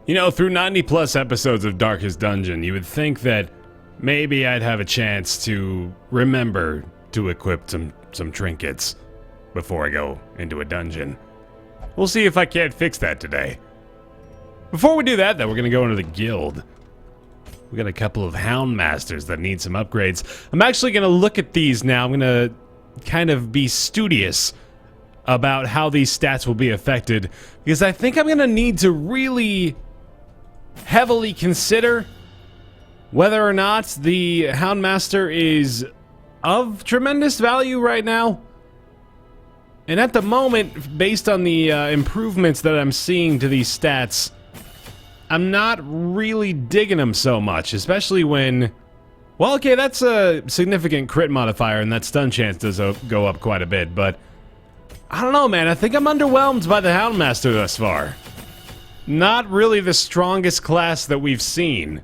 You know, through 90 plus episodes of Darkest Dungeon, you would think that maybe I'd have a chance to remember to equip some trinkets before I go into a dungeon. We'll see if I can't fix that today. Before we do that, though, we're going to go into the guild. We got a couple of Hound Masters that need some upgrades. I'm actually going to look at these now. I'm going to kind of be studious about how these stats will be affected, because I think I'm going to need to really heavily consider whether or not the Houndmaster is of tremendous value right now. And at the moment, based on the improvements that I'm seeing to these stats, I'm not really digging them so much, especially when... Well, okay, that's a significant crit modifier, and that stun chance does go up quite a bit, but... I don't know, man. I think I'm underwhelmed by the Houndmaster thus far. Not really the strongest class that we've seen.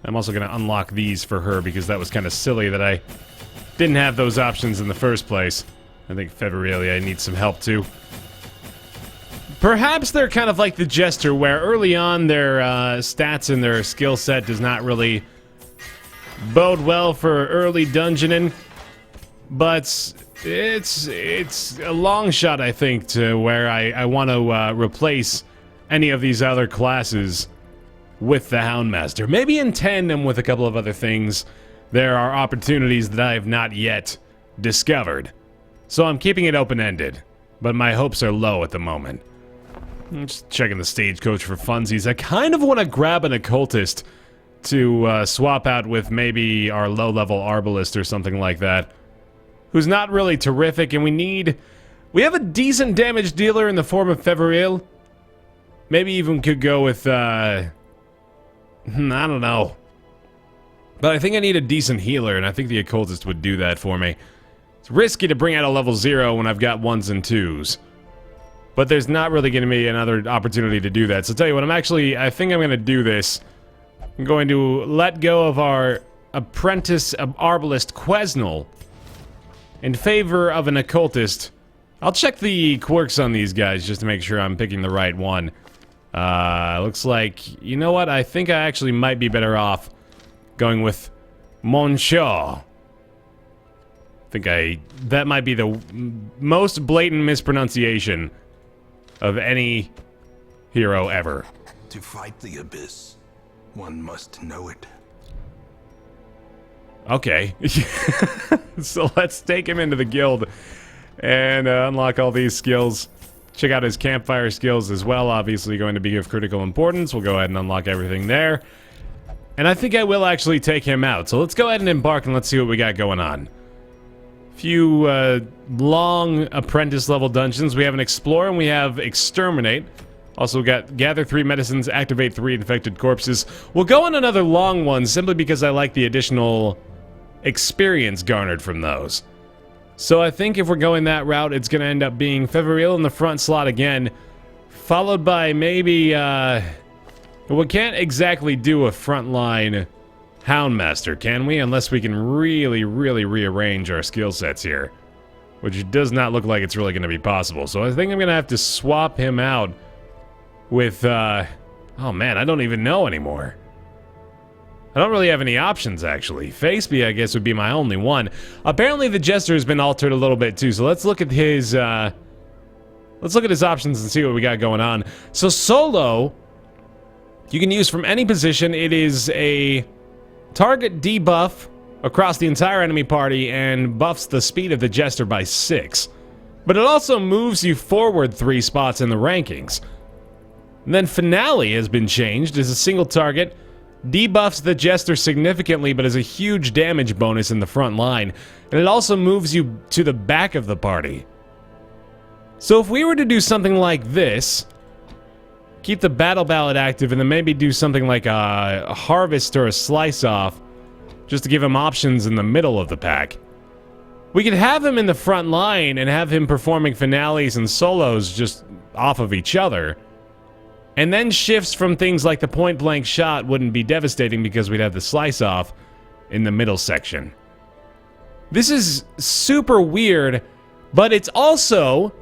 I'm also going to unlock these for her because that was kind of silly that I didn't have those options in the first place. I think Feverilia needs some help too. Perhaps they're kind of like the Jester, where early on their stats and their skill set does not really bode well for early dungeoning, but it's a long shot, I think, to where I want to replace any of these other classes with the Houndmaster. Maybe in tandem with a couple of other things, there are opportunities that I have not yet discovered. So I'm keeping it open-ended, but my hopes are low at the moment. I'm just checking the stagecoach for funsies. I kind of want to grab an occultist to swap out with maybe our low-level arbalist or something like that, who's not really terrific, and we have a decent damage dealer in the form of Feveril. Maybe even could go with, I don't know. But I think I need a decent healer, and I think the occultist would do that for me. It's risky to bring out a level 0 when I've got 1s and 2s. But there's not really going to be another opportunity to do that. So tell you what, I think I'm going to do this. I'm going to let go of our apprentice arbalist Quesnel in favor of an occultist. I'll check the quirks on these guys just to make sure I'm picking the right one. Looks like, you know what, I think I actually might be better off going with Monsieur. That might be the most blatant mispronunciation of any hero ever. To fight the abyss, one must know it. Okay. So let's take him into the guild and unlock all these skills. Check out his campfire skills as well, obviously going to be of critical importance. We'll go ahead and unlock everything there. And I think I will actually take him out. So let's go ahead and embark and let's see what we got going on. Few long apprentice level dungeons. We have an Explore and we have Exterminate. Also got Gather 3 medicines, Activate 3 infected corpses. We'll go on another long one simply because I like the additional experience garnered from those. So I think if we're going that route, it's going to end up being Feveril in the front slot again, followed by maybe, we can't exactly do a frontline Houndmaster, can we? Unless we can really, really rearrange our skill sets here, which does not look like it's really going to be possible. So I think I'm going to have to swap him out with, oh man, I don't even know anymore. I don't really have any options, actually. Faceby, I guess, would be my only one. Apparently, the Jester has been altered a little bit, too, so let's look at his, let's look at his options and see what we got going on. So, Solo, you can use from any position. It is a target debuff across the entire enemy party and buffs the speed of the Jester by 6. But it also moves you forward 3 spots in the rankings. And then Finale has been changed as a single target. Debuffs the Jester significantly, but has a huge damage bonus in the front line. And it also moves you to the back of the party. So if we were to do something like this, keep the Battle Ballad active, and then maybe do something like a Harvest or a Slice Off, just to give him options in the middle of the pack. We could have him in the front line and have him performing finales and solos just off of each other. And then shifts from things like the point-blank shot wouldn't be devastating because we'd have the slice-off in the middle section. This is super weird, but it's also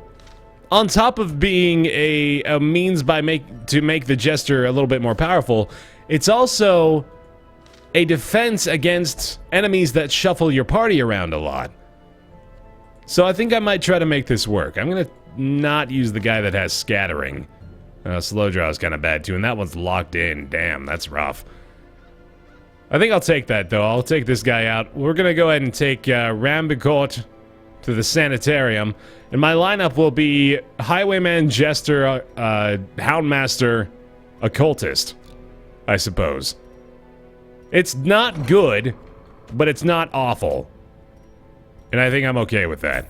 on top of being a means to make the Jester a little bit more powerful, it's also a defense against enemies that shuffle your party around a lot. So I think I might try to make this work. I'm gonna not use the guy that has scattering. Slow draw is kind of bad too, and that one's locked in. Damn, that's rough. I think I'll take that, though. I'll take this guy out. We're gonna go ahead and take Rambicourt to the sanitarium, and my lineup will be Highwayman, Jester, Houndmaster, Occultist, I suppose. It's not good, but it's not awful. And I think I'm okay with that.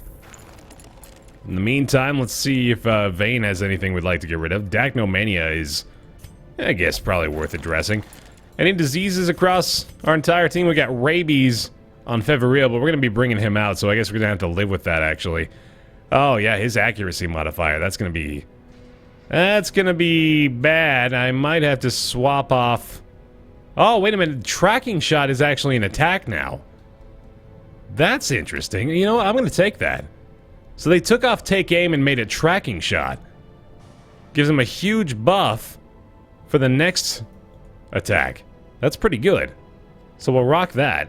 In the meantime, let's see if Vane has anything we'd like to get rid of. Dacnomania is, I guess, probably worth addressing. Any diseases across our entire team? We got rabies on Feveril, but we're going to be bringing him out, so I guess we're going to have to live with that, actually. Oh, yeah, his accuracy modifier. That's going to be bad. I might have to swap off... Oh, wait a minute. Tracking shot is actually an attack now. That's interesting. You know what? I'm going to take that. So they took off take aim and made it tracking shot. Gives him a huge buff for the next attack. That's pretty good. So we'll rock that.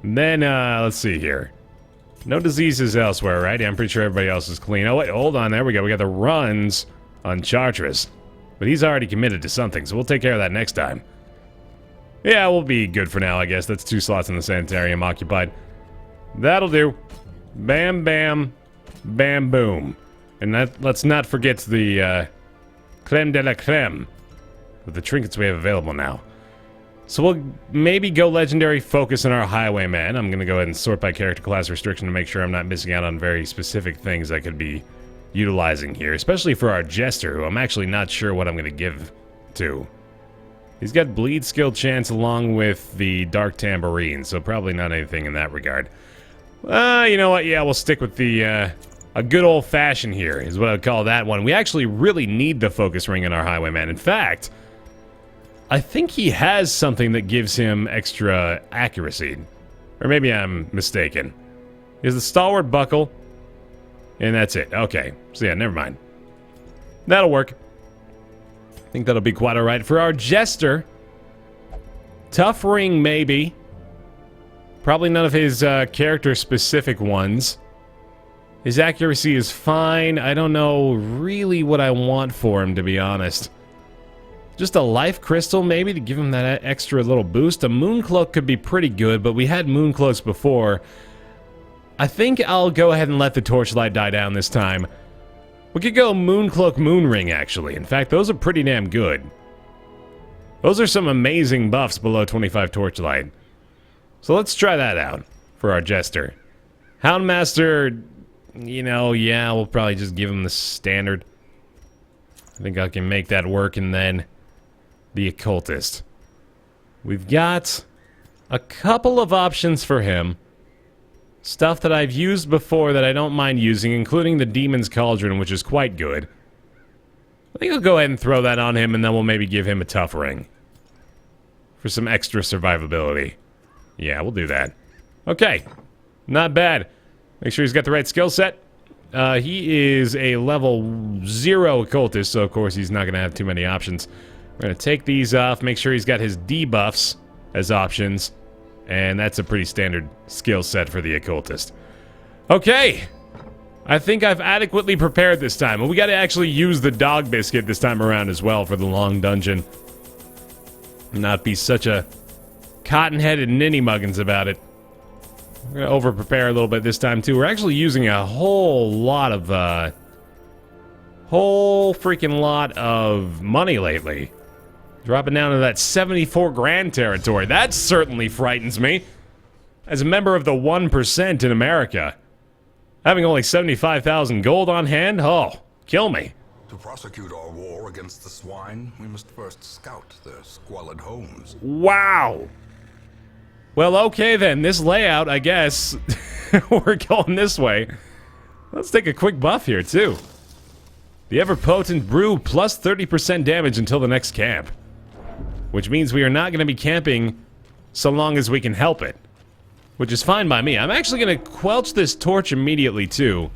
And then, let's see here. No diseases elsewhere, right? Yeah, I'm pretty sure everybody else is clean. Oh, wait, hold on. There we go. We got the runs on Chartres. But he's already committed to something, so we'll take care of that next time. Yeah, we'll be good for now, I guess. That's 2 slots in the sanitarium occupied. That'll do. Bam, bam, bam, boom. And let's not forget the creme de la creme with the trinkets we have available now. So we'll maybe go legendary focus on our Highwayman. I'm going to go ahead and sort by character class restriction to make sure I'm not missing out on very specific things I could be utilizing here, especially for our Jester, who I'm actually not sure what I'm going to give to. He's got bleed skill chance along with the dark tambourine, so probably not anything in that regard. You know what? Yeah, we'll stick with the a good old-fashioned here is what I'd call that one. We actually really need the focus ring in our Highwayman. In fact, I think he has something that gives him extra accuracy. Or maybe I'm mistaken. He has the stalwart buckle, and that's it. Okay, so yeah, never mind. That'll work. I think that'll be quite alright. For our Jester, tough ring maybe. Probably none of his character-specific ones. His accuracy is fine. I don't know really what I want for him, to be honest. Just a life crystal, maybe, to give him that extra little boost. A mooncloak could be pretty good, but we had mooncloaks before. I think I'll go ahead and let the torchlight die down this time. We could go mooncloak moonring, actually. In fact, those are pretty damn good. Those are some amazing buffs below 25 torchlight. So let's try that out for our Jester. Houndmaster, you know, yeah, we'll probably just give him the standard. I think I can make that work, and then the Occultist. We've got a couple of options for him. Stuff that I've used before that I don't mind using, including the Demon's Cauldron, which is quite good. I think I'll go ahead and throw that on him, and then we'll maybe give him a tough ring. For some extra survivability. Yeah, we'll do that. Okay. Not bad. Make sure he's got the right skill set. He is a level 0 occultist, so of course he's not going to have too many options. We're going to take these off, make sure he's got his debuffs as options. And that's a pretty standard skill set for the occultist. Okay. I think I've adequately prepared this time. And we got to actually use the dog biscuit this time around as well for the long dungeon. Not be such a cotton-headed ninny-muggins about it. We're going to over-prepare a little bit this time, too. We're actually using a whole lot of, whole freaking lot of money lately. Dropping down to that 74 grand territory. That certainly frightens me. As a member of the 1% in America. Having only 75,000 gold on hand? Oh, kill me. To prosecute our war against the swine, we must first scout their squalid homes. Wow. Well, okay then. This layout, I guess, we're going this way. Let's take a quick buff here, too. The ever-potent brew plus 30% damage until the next camp. Which means we are not going to be camping so long as we can help it. Which is fine by me. I'm actually going to quelch this torch immediately, too.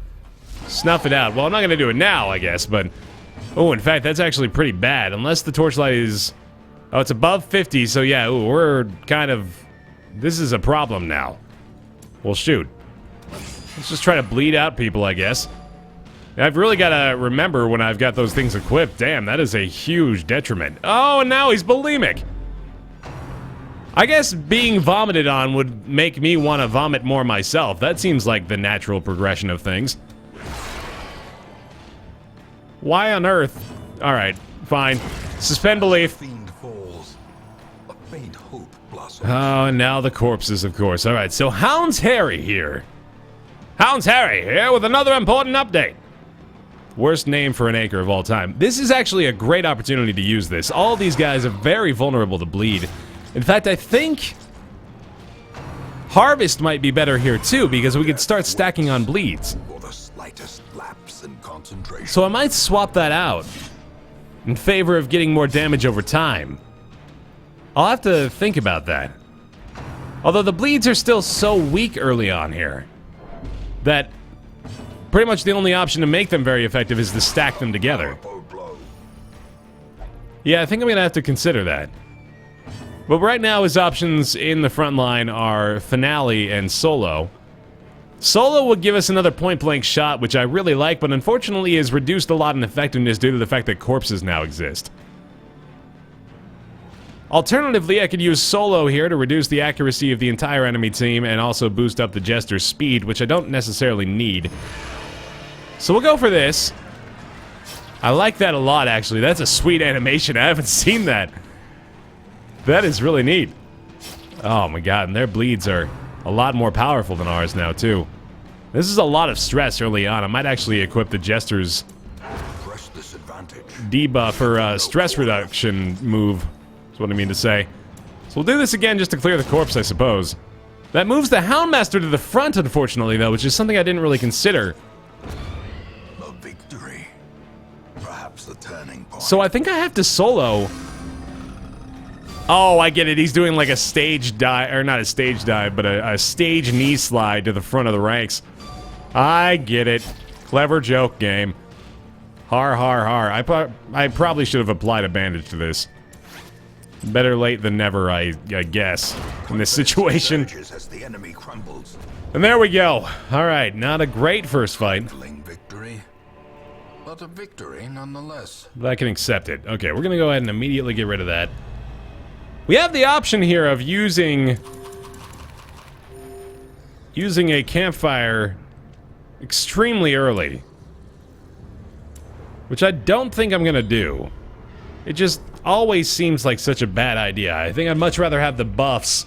snuff it out. Well, I'm not going to do it now, I guess, but... Oh, in fact, that's actually pretty bad. Unless the torchlight is... Oh, it's above 50, so yeah, ooh, we're kind of... This is a problem now. Well, shoot. Let's just try to bleed out people, I guess. I've really got to remember when I've got those things equipped. Damn, that is a huge detriment. Oh, and now he's bulimic. I guess being vomited on would make me want to vomit more myself. That seems like the natural progression of things. Why on earth? Alright, fine. Suspend belief. Fiend falls. A faint hope blossoms. Oh, and now the corpses, of course. Alright, so Hound's Harry here. Hound's Harry here with another important update. Worst name for an acre of all time. This is actually a great opportunity to use this. All these guys are very vulnerable to bleed. In fact, I think Harvest might be better here too, because we could start stacking on bleeds. For the slightest lapse in concentration. So I might swap that out in favor of getting more damage over time. I'll have to think about that. Although the bleeds are still so weak early on here that pretty much the only option to make them very effective is to stack them together. Yeah, I think I'm gonna have to consider that. But right now his options in the front line are Finale and Solo. Solo would give us another point-blank shot, which I really like, but unfortunately is reduced a lot in effectiveness due to the fact that corpses now exist. Alternatively, I could use Solo here to reduce the accuracy of the entire enemy team and also boost up the Jester's speed, which I don't necessarily need. So we'll go for this. I like that a lot, actually. That's a sweet animation. I haven't seen that. That is really neat. Oh my god, and their bleeds are a lot more powerful than ours now, too. This is a lot of stress early on. I might actually equip the Jester's debuff or stress reduction move. That's what I mean to say. So we'll do this again just to clear the corpse, I suppose. That moves the Houndmaster to the front, unfortunately, though, which is something I didn't really consider. A victory. Perhaps the turning point. So I think I have to solo. Oh, I get it. He's doing like a stage dive, or not a stage dive, but a stage knee slide to the front of the ranks. I get it. Clever joke game. Har, har, har. I probably should have applied a bandage to this. Better late than never, I guess, in this situation. As the enemy crumbles. And there we go. Alright, not a great first fight. Victory, but a victory nonetheless. But I can accept it. Okay, we're gonna go ahead and immediately get rid of that. We have the option here of using a campfire extremely early, which I don't think I'm gonna do. It just always seems like such a bad idea. I think I'd much rather have the buffs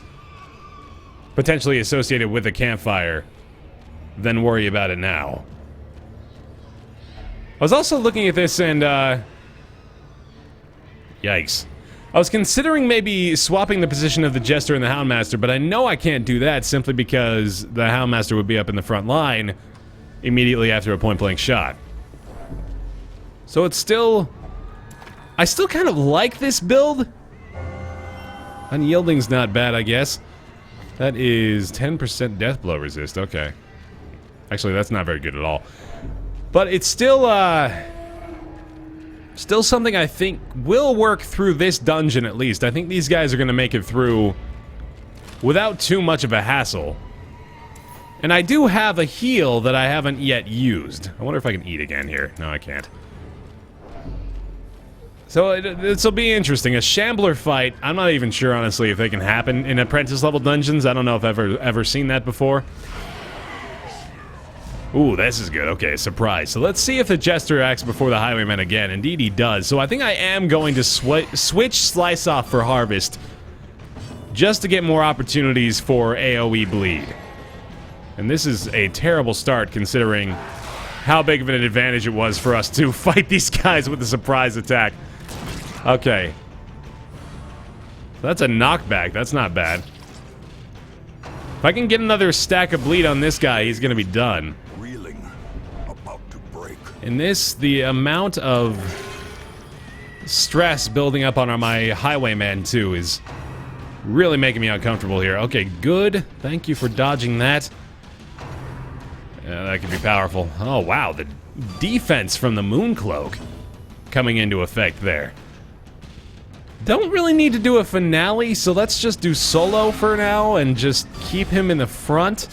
potentially associated with a campfire than worry about it now. I was also looking at this and, yikes. I was considering maybe swapping the position of the Jester and the Houndmaster, but I know I can't do that simply because the Houndmaster would be up in the front line immediately after a point-blank shot. So it's still... I still kind of like this build. Unyielding's not bad, I guess. That is 10% death blow resist, okay. Actually, that's not very good at all. But it's still, still something I think will work through this dungeon at least. I think these guys are going to make it through without too much of a hassle. And I do have a heal that I haven't yet used. I wonder if I can eat again here. No, I can't. So this will be interesting. A Shambler fight. I'm not even sure, honestly, if they can happen in apprentice-level dungeons. I don't know if I've ever seen that before. Ooh, this is good. Okay, surprise. So let's see if the Jester acts before the Highwayman again. Indeed, he does. So I think I am going to switch Slice Off for Harvest just to get more opportunities for AoE bleed. And this is a terrible start considering how big of an advantage it was for us to fight these guys with a surprise attack. Okay. That's a knockback. That's not bad. If I can get another stack of bleed on this guy, he's gonna be done. Reeling, about to break. In this, the amount of stress building up on my Highwayman too is really making me uncomfortable here. Okay, good. Thank you for dodging that. Yeah, that could be powerful. Oh, wow. The defense from the Mooncloak coming into effect there. Don't really need to do a finale, so let's just do solo for now and just keep him in the front.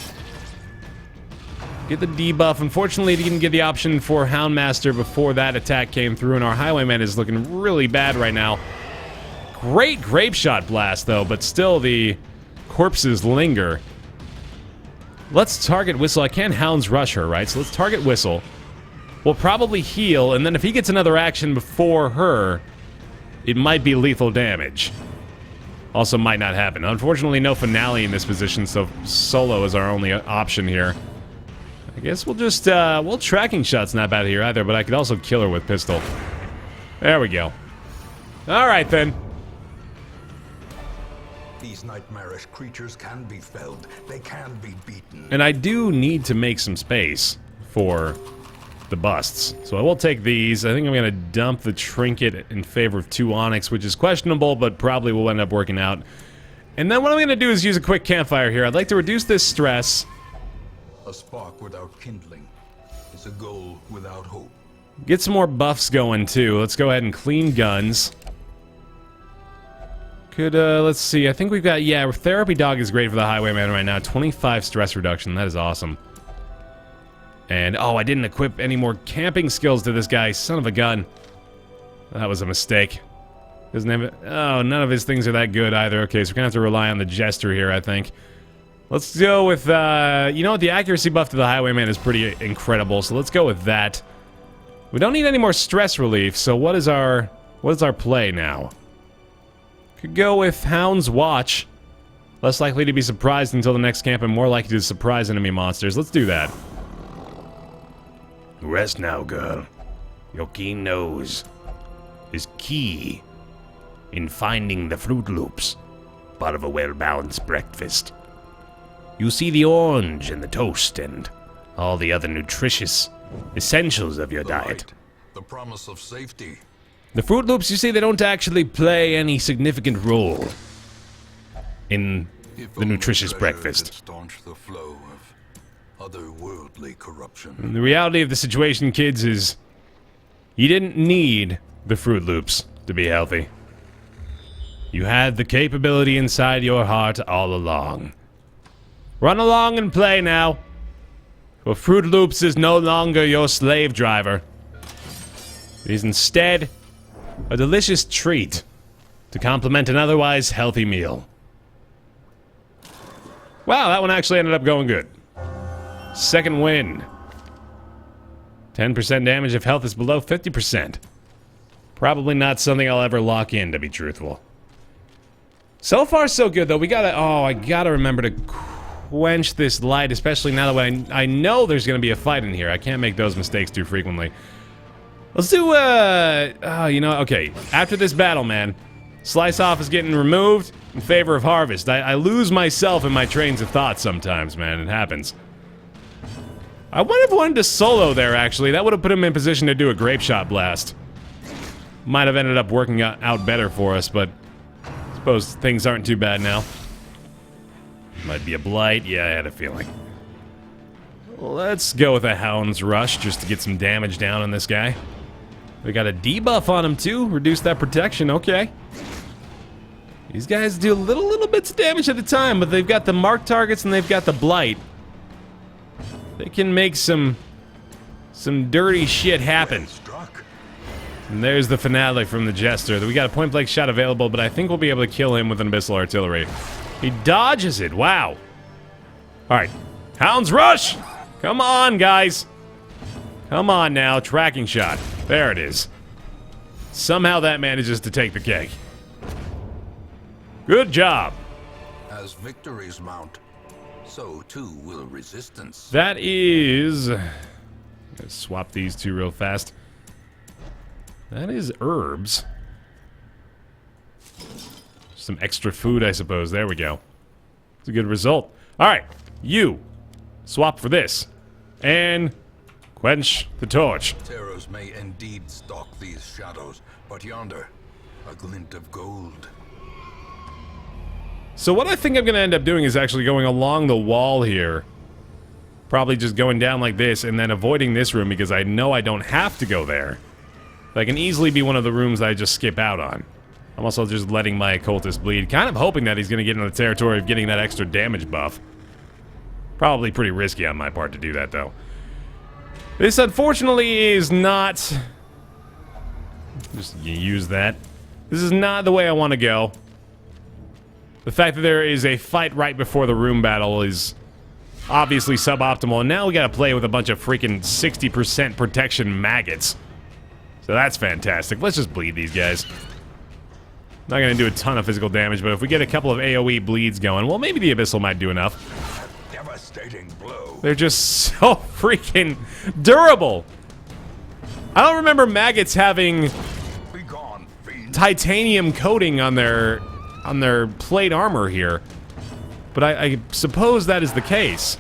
Get the debuff. Unfortunately, he didn't get the option for Houndmaster before that attack came through, and our Highwayman is looking really bad right now. Great Grape Shot Blast, though, but still the corpses linger. Let's target Whistle. I can't Hound's Rush her, right? So let's target Whistle. We'll probably heal, and then if he gets another action before her, it might be lethal damage. Also might not happen. Unfortunately, no finale in this position, so solo is our only option here. I guess we'll just, well, Tracking Shot's not bad here either, but I could also kill her with pistol. There we go. Alright then. These nightmarish creatures can be felled. They can be beaten. And I do need to make some space for the busts. So I will take these. I think I'm going to dump the trinket in favor of 2 onyx, which is questionable, but probably will end up working out. And then what I'm going to do is use a quick campfire here. I'd like to reduce this stress. A spark without kindling is a goal without hope. Get some more buffs going, too. Let's go ahead and clean guns. Could, let's see. I think we've got, yeah, Therapy Dog is great for the Highwayman right now. 25 stress reduction. That is awesome. And, oh, I didn't equip any more camping skills to this guy. Son of a gun. That was a mistake. Doesn't have it. Oh, none of his things are that good either. Okay, so we're gonna have to rely on the Jester here, I think. Let's go with, you know what? The accuracy buff to the Highwayman is pretty incredible, so let's go with that. We don't need any more stress relief, so what is our play now? Could go with Hound's Watch. Less likely to be surprised until the next camp and more likely to surprise enemy monsters. Let's do that. Rest now, girl. Your keen nose is key in finding the Fruit Loops, part of a well-balanced breakfast. You see the orange and the toast and all the other nutritious essentials of your diet. Light, the promise of safety. The Fruit Loops, you see, they don't actually play any significant role in the nutritious breakfast. Staunch the flow of otherworldly corruption. And the reality of the situation, kids, is you didn't need the Fruit Loops to be healthy. You had the capability inside your heart all along. Run along and play now. For Fruit Loops is no longer your slave driver. It is instead a delicious treat to complement an otherwise healthy meal. Wow, that one actually ended up going good. Second win. 10% damage if health is below 50%. Probably not something I'll ever lock in, to be truthful. So far, so good, though. We gotta... Oh, I gotta remember to quench this light, especially now that I know there's gonna be a fight in here. I can't make those mistakes too frequently. Let's do, you know, okay. After this battle, man, Slice Off is getting removed in favor of Harvest. I lose myself in my trains of thought sometimes, man. It happens. I would have wanted to solo there, actually. That would have put him in position to do a Grape Shot Blast. Might have ended up working out better for us, but I suppose things aren't too bad now. Might be a Blight. Yeah, I had a feeling. Let's go with a Hound's Rush just to get some damage down on this guy. We got a debuff on him, too. Reduce that protection. Okay. These guys do little bits of damage at a time, but they've got the marked targets and they've got the Blight. They can make some dirty shit happen. And there's the finale from the Jester. We got a point-blank shot available, but I think we'll be able to kill him with an Abyssal Artillery. He dodges it. Wow. Alright. Hound's Rush! Come on, guys. Come on now. Tracking Shot. There it is. Somehow that manages to take the cake. Good job. As victories mount, so too will resistance. That is... Let's swap these two real fast. That is herbs. Some extra food, I suppose. There we go. It's a good result. Alright, you. Swap for this. And quench the torch. Terrors may indeed stalk these shadows, but yonder, a glint of gold. So what I think I'm going to end up doing is actually going along the wall here. Probably just going down like this and then avoiding this room because I know I don't have to go there. That can easily be one of the rooms that I just skip out on. I'm also just letting my occultist bleed. Kind of hoping that he's going to get into the territory of getting that extra damage buff. Probably pretty risky on my part to do that, though. This, unfortunately, is not... Just use that. This is not the way I want to go. The fact that there is a fight right before the room battle is obviously suboptimal. And now we got to play with a bunch of freaking 60% protection maggots. So that's fantastic. Let's just bleed these guys. Not going to do a ton of physical damage, but if we get a couple of AoE bleeds going, well, maybe the Abyssal might do enough. Devastating blow. They're just so freaking durable. I don't remember maggots having titanium coating on their plate armor here, but I suppose that is the case.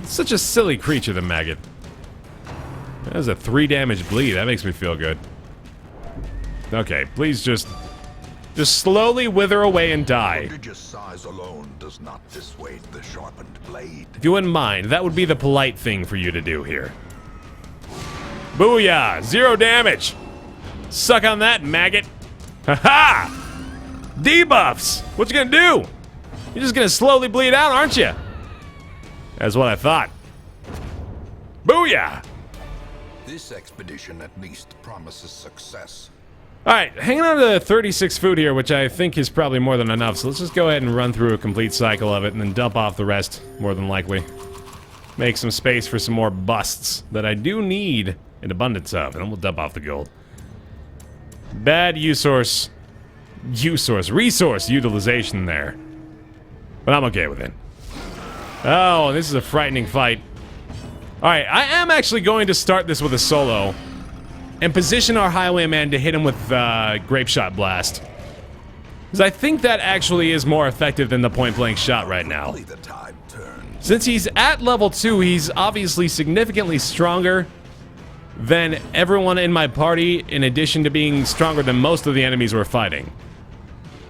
It's such a silly creature, the maggot. That was a 3 damage bleed. That makes me feel good. Okay, please just slowly wither away and die. Prodigious size alone does not dissuade the sharpened blade. If you wouldn't mind, that would be the polite thing for you to do here. Booyah! 0 damage! Suck on that, maggot! Haha! Debuffs! What you gonna do? You're just gonna slowly bleed out, aren't you? That's what I thought. Booyah! This expedition at least promises success. Alright, hanging on to 36 food here, which I think is probably more than enough, so let's just go ahead and run through a complete cycle of it and then dump off the rest, more than likely. Make some space for some more busts that I do need an abundance of, and then we'll dump off the gold. Bad resource utilization there. But I'm okay with it. Oh, this is a frightening fight. Alright, I am actually going to start this with a solo and position our Highwayman to hit him with Grape Shot Blast. Because I think that actually is more effective than the point-blank shot right now. The tide turns. Since he's at level 2, he's obviously significantly stronger than everyone in my party, in addition to being stronger than most of the enemies we're fighting.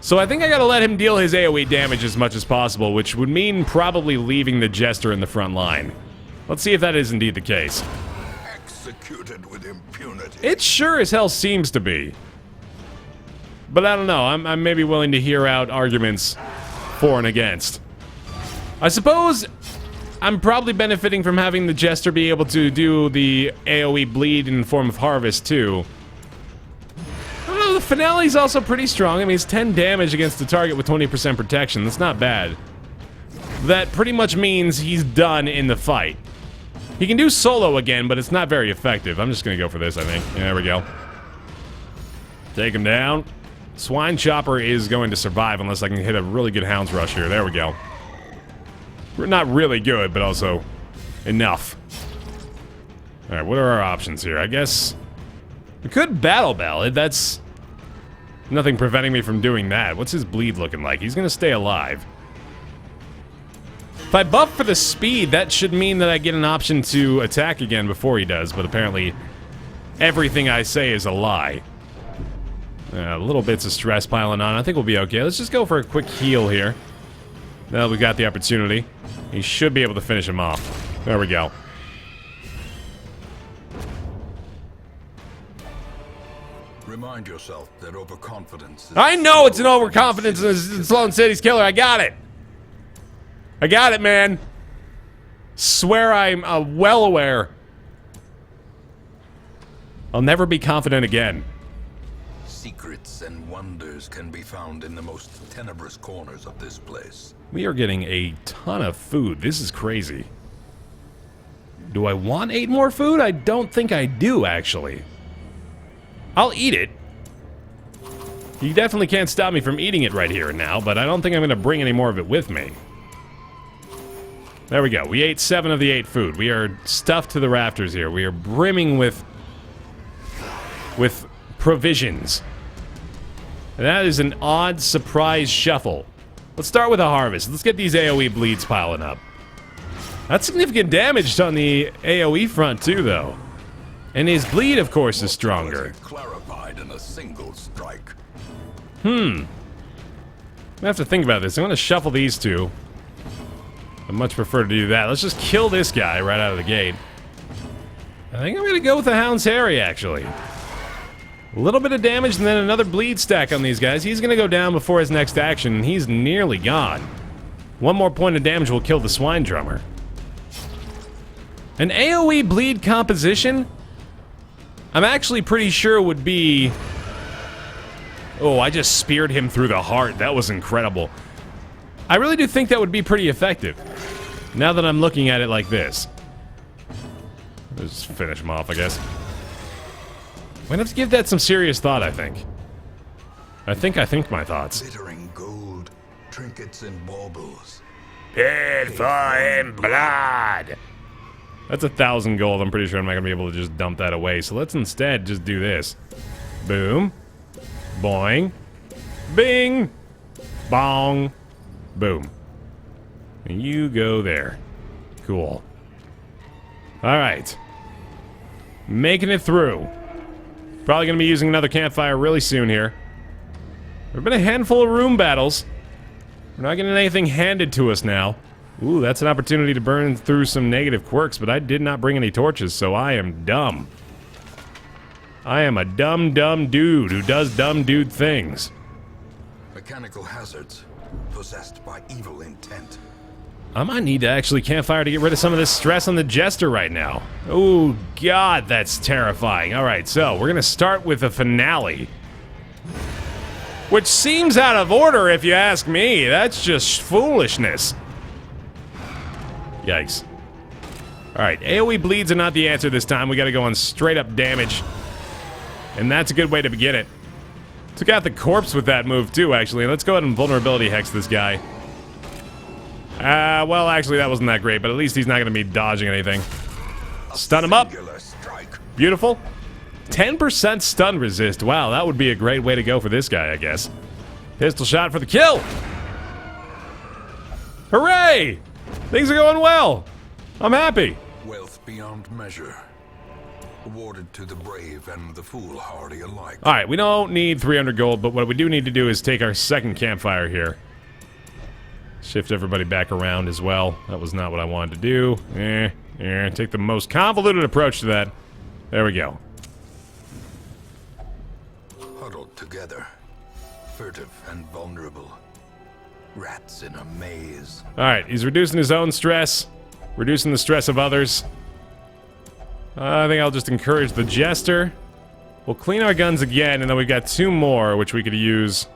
So I think I gotta let him deal his AoE damage as much as possible, which would mean probably leaving the Jester in the front line. Let's see if that is indeed the case. Executed with impunity. It sure as hell seems to be. But I don't know, I'm maybe willing to hear out arguments for and against. I suppose I'm probably benefiting from having the Jester be able to do the AoE bleed in the form of Harvest, too. I don't know, the Finale's also pretty strong. I mean, it's 10 damage against the target with 20% protection. That's not bad. That pretty much means he's done in the fight. He can do solo again, but it's not very effective. I'm just gonna go for this, I think. Yeah, there we go. Take him down. Swine Chopper is going to survive unless I can hit a really good Hound's Rush here. There we go. Not really good, but also enough. Alright, what are our options here? I guess we could Battle Ballad. That's nothing preventing me from doing that. What's his bleed looking like? He's gonna stay alive. If I buff for the speed, that should mean that I get an option to attack again before he does, but apparently everything I say is a lie. Little bits of stress piling on. I think we'll be okay. Let's just go for a quick heal here. Now that we got the opportunity. He should be able to finish him off. There we go. Remind yourself that overconfidence is... I know it's an overconfidence in Sloan City's killer. I got it. I got it, man. Swear I'm well aware. I'll never be confident again. Secrets and wonders can be found in the most tenebrous corners of this place. We are getting a ton of food. This is crazy. Do I want 8 more food? I don't think I do, actually. I'll eat it. You definitely can't stop me from eating it right here and now, but I don't think I'm going to bring any more of it with me. There we go. We ate 7 of the 8 food. We are stuffed to the rafters here. We are brimming with provisions. And that is an odd surprise shuffle. Let's start with a harvest. Let's get these AoE bleeds piling up. That's significant damage on the AoE front too, though. And his bleed, of course, is stronger. Clarified in a single strike. I have to think about this. I'm going to shuffle these two. I much prefer to do that. Let's just kill this guy right out of the gate. I think I'm going to go with the Hound's Harry, actually. A little bit of damage and then another bleed stack on these guys. He's going to go down before his next action, and he's nearly gone. One more point of damage will kill the Swine Drummer. An AoE bleed composition, I'm actually pretty sure would be... Oh, I just speared him through the heart. That was incredible. I really do think that would be pretty effective. Now that I'm looking at it like this. Let's just finish him off, I guess. I'm gonna have to give that some serious thought, I think. I think my thoughts. Glittering gold, trinkets and baubles. Paid for in blood! That's 1,000 gold. I'm pretty sure I'm not gonna be able to just dump that away. So let's instead just do this. Boom. Boing. Bing. Bong. Boom. And you go there. Cool. Alright. Making it through. Probably gonna be using another campfire really soon here. There have been a handful of room battles. We're not getting anything handed to us now. Ooh, that's an opportunity to burn through some negative quirks, but I did not bring any torches, so I am dumb. I am a dumb dude who does dumb dude things. Mechanical hazards, possessed by evil intent. I might need to actually campfire to get rid of some of this stress on the Jester right now. Oh, God, that's terrifying. Alright, so we're gonna start with the finale. Which seems out of order if you ask me. That's just foolishness. Yikes. Alright, AoE bleeds are not the answer this time. We gotta go on straight up damage. And that's a good way to begin it. Took out the corpse with that move too, actually. Let's go ahead and vulnerability hex this guy. Well, actually, that wasn't that great, but at least he's not going to be dodging anything. Stun him up. Beautiful. 10% stun resist. Wow, that would be a great way to go for this guy, I guess. Pistol shot for the kill. Hooray! Things are going well. I'm happy. Wealth beyond measure. Awarded to the brave and the foolhardy alike. Alright, we don't need 300 gold, but what we do need to do is take our second campfire here. Shift everybody back around as well. That was not what I wanted to do. Take the most convoluted approach to that. There we go. Huddled together. Furtive and vulnerable. Rats in a maze. Alright, he's reducing his own stress. Reducing the stress of others. I think I'll just encourage the Jester. We'll clean our guns again, and then we've got 2 more, which we could use.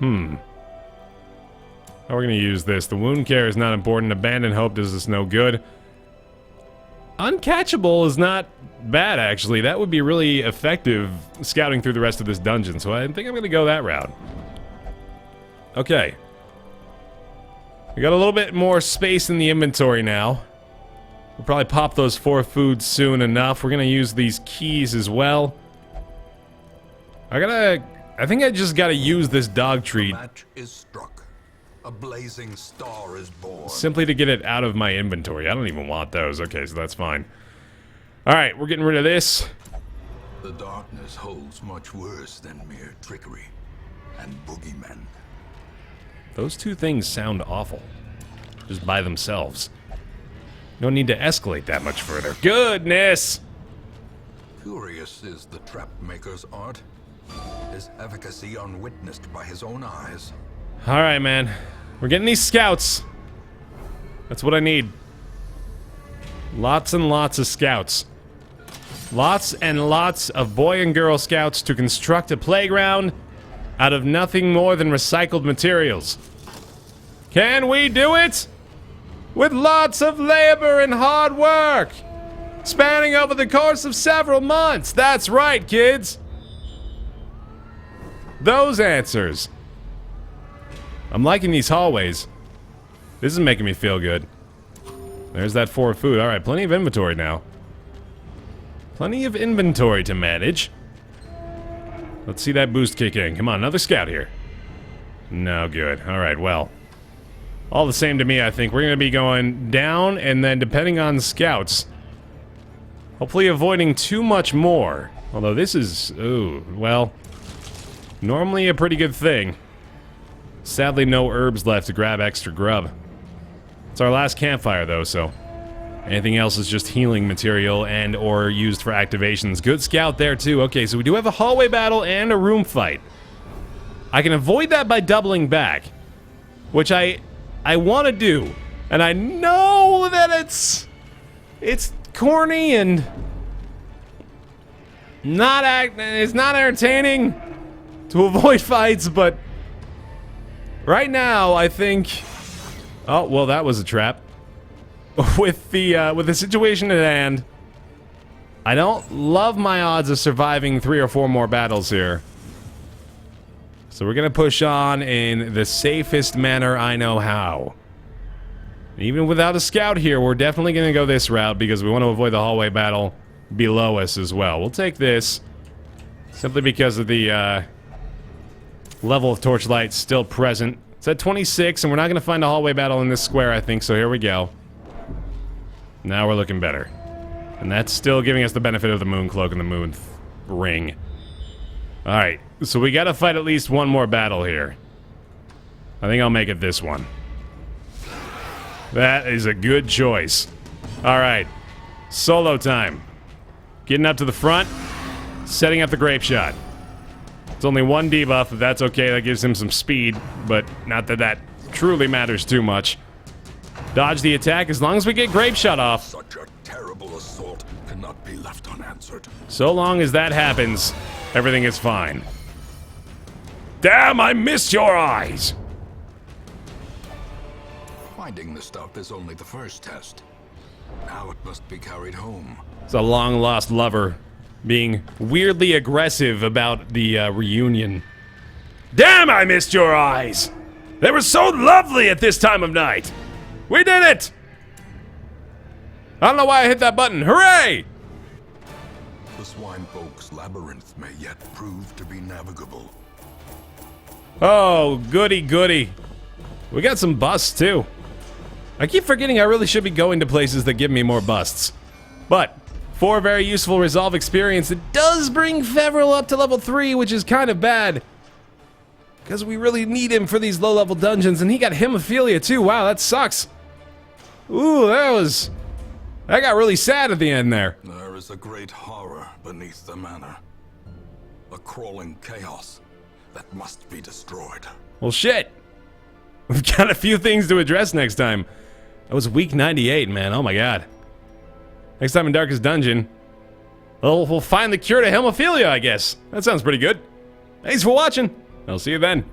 How are we going to use this? The wound care is not important. Abandon hope does us no good. Uncatchable is not bad, actually. That would be really effective scouting through the rest of this dungeon, so I think I'm going to go that route. Okay. We got a little bit more space in the inventory now. We'll probably pop those 4 foods soon enough. We're going to use these keys as well. I think I just got to use this dog treat. The match is struck. A blazing star is born. Simply to get it out of my inventory. I don't even want those. Okay, so that's fine. Alright, we're getting rid of this. The darkness holds much worse than mere trickery and boogeymen. Those 2 things sound awful. Just by themselves. No need to escalate that much further. Goodness! Curious is the trap maker's art. His efficacy unwitnessed by his own eyes. Alright, man. We're getting these scouts. That's what I need. Lots and lots of scouts. Lots and lots of boy and girl scouts to construct a playground out of nothing more than recycled materials. Can we do it? With lots of labor and hard work. Spanning over the course of several months. That's right, kids. Those answers. I'm liking these hallways. This is making me feel good. There's that 4 food. Alright, plenty of inventory now. Plenty of inventory to manage. Let's see that boost kick in. Come on, another scout here. No good. Alright, well. All the same to me, I think. We're going to be going down, and then depending on scouts, hopefully avoiding too much more. Although this is... ooh, well... normally a pretty good thing. Sadly, no herbs left to grab extra grub. It's our last campfire, though, so anything else is just healing material and or used for activations. Good scout there, too. Okay, so we do have a hallway battle and a room fight. I can avoid that by doubling back, which I want to do. And I know that it's corny and it's not entertaining to avoid fights, but right now I think, oh well, that was a trap. With the situation at hand, I don't love my odds of surviving 3 or 4 more battles here. So we're gonna push on in the safest manner I know how. Even without a scout here, we're definitely gonna go this route because we want to avoid the hallway battle below us as well. We'll take this simply because of the level of torchlight still present. It's at 26, and we're not gonna find a hallway battle in this square, I think. So here we go. Now we're looking better, and that's still giving us the benefit of the moon cloak and the moon ring. All right, so we gotta fight at least one more battle here. I think I'll make it this one. That is a good choice. All right, solo time. Getting up to the front, setting up the grape shot. It's only 1 debuff, if that's okay. That gives him some speed, but not that that truly matters too much. Dodge the attack as long as we get grape shot off. Such a terrible assault cannot be left unanswered. So long as that happens, everything is fine. Damn, I missed your eyes! Finding the stuff is only the first test. Now it must be carried home. It's a long-lost lover being weirdly aggressive about the reunion. Damn, I missed your eyes! They were so lovely at this time of night! We did it! I don't know why I hit that button. Hooray! The Swinefolk's labyrinth may yet prove to be navigable. Oh, goody goody. We got some busts, too. I keep forgetting I really should be going to places that give me more busts. But, for a very useful resolve experience, it does bring Fevril up to level 3, which is kind of bad. Because we really need him for these low-level dungeons, and he got hemophilia, too. Wow, that sucks. Ooh, that got really sad at the end there. There is a great horror beneath the manor. A crawling chaos that must be destroyed. Well, shit. We've got a few things to address next time. That was week 98, man. Oh my god. Next time in Darkest Dungeon, we'll find the cure to hemophilia, I guess. That sounds pretty good. Thanks for watching. I'll see you then.